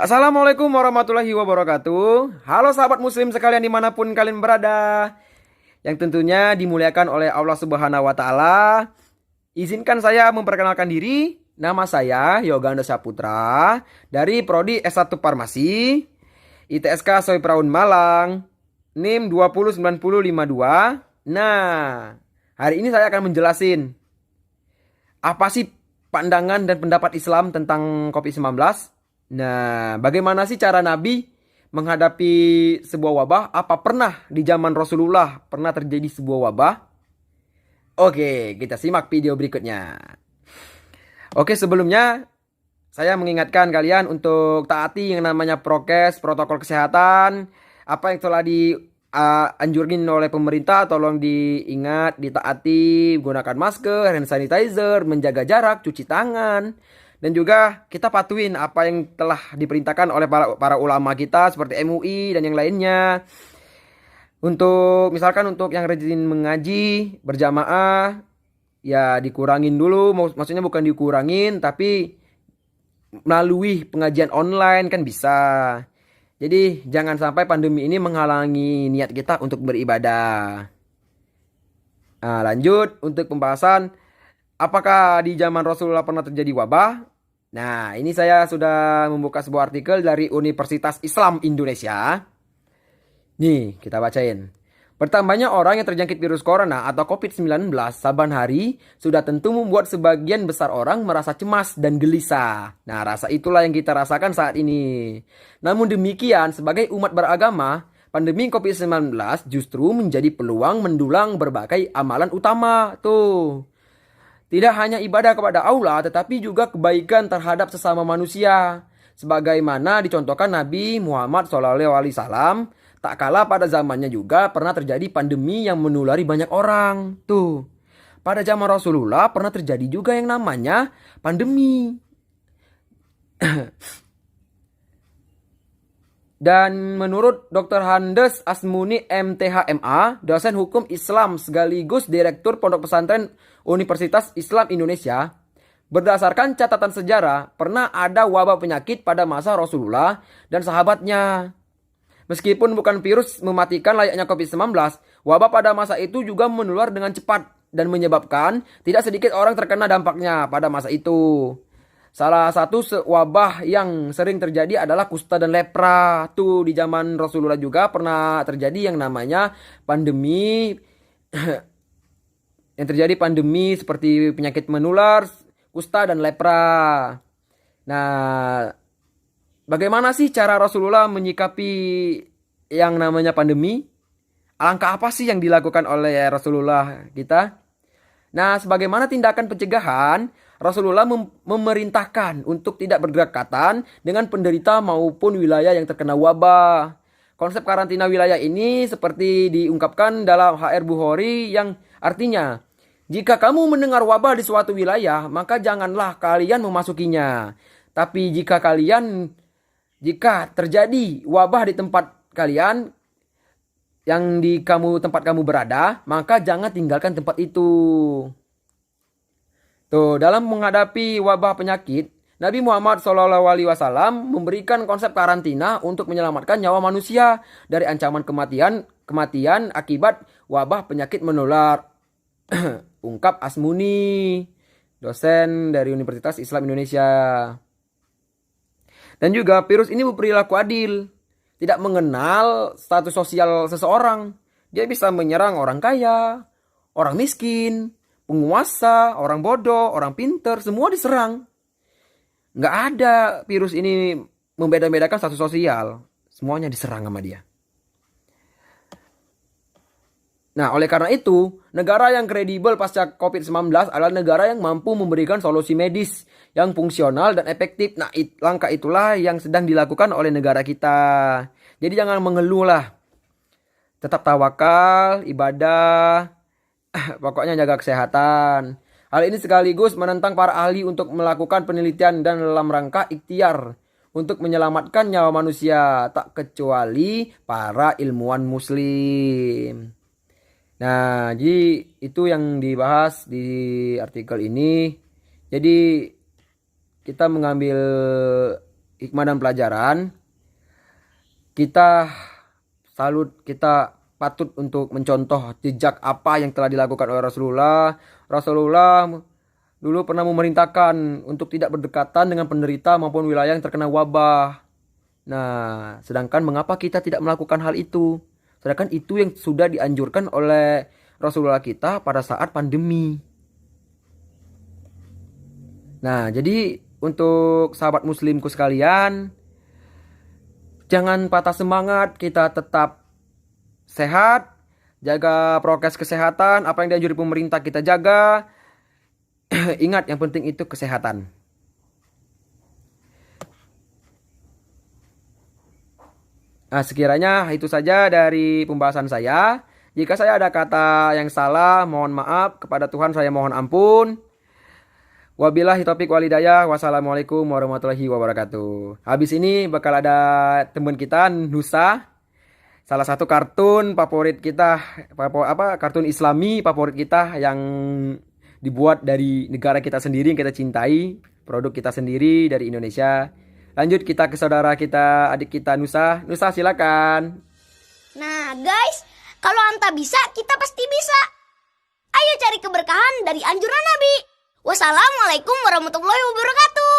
Assalamualaikum warahmatullahi wabarakatuh. Halo sahabat muslim sekalian dimanapun kalian berada, yang tentunya dimuliakan oleh Allah Subhanahu wa Ta'ala. Izinkan saya memperkenalkan diri. Nama saya Yoganda Saputra dari Prodi S1 Farmasi ITSK Soy Praun Malang, NIM 209052. Nah, hari ini saya akan menjelasin apa sih pandangan dan pendapat Islam tentang COVID-19. Nah, bagaimana sih cara Nabi menghadapi sebuah wabah? Apa pernah di zaman Rasulullah pernah terjadi sebuah wabah? Oke, kita simak video berikutnya. Oke, sebelumnya saya mengingatkan kalian untuk taati yang namanya prokes, protokol kesehatan. Apa yang telah dianjurkan oleh pemerintah, tolong diingat, ditaati, gunakan masker, hand sanitizer, menjaga jarak, cuci tangan. Dan juga kita patuhin apa yang telah diperintahkan oleh para ulama kita seperti MUI dan yang lainnya. Untuk misalkan untuk yang rajin mengaji berjamaah, ya dikurangin dulu. Maksudnya bukan dikurangin, tapi melalui pengajian online kan bisa. Jadi jangan sampai pandemi ini menghalangi niat kita untuk beribadah. Nah, lanjut untuk pembahasan, apakah di zaman Rasulullah pernah terjadi wabah? Nah, ini saya sudah membuka sebuah artikel dari Universitas Islam Indonesia. Nih, kita bacain. Bertambahnya orang yang terjangkit virus corona atau COVID-19 saban hari sudah tentu membuat sebagian besar orang merasa cemas dan gelisah. Nah, rasa itulah yang kita rasakan saat ini. Namun demikian, sebagai umat beragama, pandemi COVID-19 justru menjadi peluang mendulang berbagai amalan utama. Tuh. Tidak hanya ibadah kepada Allah, tetapi juga kebaikan terhadap sesama manusia. Sebagaimana dicontohkan Nabi Muhammad SAW, tak kalah pada zamannya juga pernah terjadi pandemi yang menulari banyak orang. Tuh, pada zaman Rasulullah pernah terjadi juga yang namanya pandemi. Dan menurut Dr. Handes Asmuni MTHMA, dosen hukum Islam sekaligus Direktur Pondok Pesantren Universitas Islam Indonesia, berdasarkan catatan sejarah, pernah ada wabah penyakit pada masa Rasulullah dan sahabatnya. Meskipun bukan virus mematikan layaknya COVID-19, wabah pada masa itu juga menular dengan cepat dan menyebabkan tidak sedikit orang terkena dampaknya pada masa itu. Salah satu wabah yang sering terjadi adalah kusta dan lepra. Tuh di zaman Rasulullah juga pernah terjadi yang namanya pandemi yang terjadi pandemi seperti penyakit menular, kusta dan lepra. Nah, bagaimana sih cara Rasulullah menyikapi yang namanya pandemi? Alangkah apa sih yang dilakukan oleh Rasulullah kita? Nah, sebagaimana tindakan pencegahan, Rasulullah memerintahkan untuk tidak berdekatan dengan penderita maupun wilayah yang terkena wabah. Konsep karantina wilayah ini seperti diungkapkan dalam HR Bukhari yang artinya, jika kamu mendengar wabah di suatu wilayah, maka janganlah kalian memasukinya. Tapi jika terjadi wabah di tempat kalian, yang di tempat kamu berada, maka jangan tinggalkan tempat itu. Tuh, dalam menghadapi wabah penyakit, Nabi Muhammad SAW memberikan konsep karantina untuk menyelamatkan nyawa manusia dari ancaman kematian akibat wabah penyakit menular. Ungkap Asmuni, dosen dari Universitas Islam Indonesia. Dan juga virus ini berperilaku adil, tidak mengenal status sosial seseorang. Dia bisa menyerang orang kaya, orang miskin, penguasa, orang bodoh, orang pinter, semua diserang. Nggak ada virus ini membeda-bedakan status sosial. Semuanya diserang sama dia. Nah, oleh karena itu, negara yang kredibel pasca COVID-19 adalah negara yang mampu memberikan solusi medis yang fungsional dan efektif. Nah, langkah itulah yang sedang dilakukan oleh negara kita. Jadi jangan mengeluh lah. Tetap tawakal, ibadah, pokoknya jaga kesehatan. Hal ini sekaligus menentang para ahli untuk melakukan penelitian dan dalam rangka ikhtiar untuk menyelamatkan nyawa manusia, tak kecuali para ilmuwan muslim. Nah, jadi itu yang dibahas di artikel ini. Jadi kita mengambil hikmah dan pelajaran, kita patut untuk mencontoh jejak apa yang telah dilakukan oleh Rasulullah. Rasulullah dulu pernah memerintahkan untuk tidak berdekatan dengan penderita maupun wilayah yang terkena wabah. Nah, sedangkan mengapa kita tidak melakukan hal itu? Sedangkan itu yang sudah dianjurkan oleh Rasulullah kita pada saat pandemi. Nah, jadi untuk sahabat muslimku sekalian, jangan patah semangat, kita tetap sehat, jaga prokes kesehatan, apa yang dianjurkan pemerintah kita jaga. Ingat, yang penting itu kesehatan. Nah, sekiranya itu saja dari pembahasan saya. Jika saya ada kata yang salah, mohon maaf. Kepada Tuhan saya mohon ampun. Wabillahi taufiq walhidayah. Wassalamualaikum warahmatullahi wabarakatuh. Habis ini bakal ada teman kita, Nusa. Salah satu kartun favorit kita, kartun Islami favorit kita yang dibuat dari negara kita sendiri yang kita cintai, produk kita sendiri dari Indonesia. Lanjut kita ke saudara kita, adik kita Nusa. Nusa, silakan. Nah guys, kalau anta bisa, kita pasti bisa. Ayo cari keberkahan dari anjuran Nabi. Wassalamualaikum warahmatullahi wabarakatuh.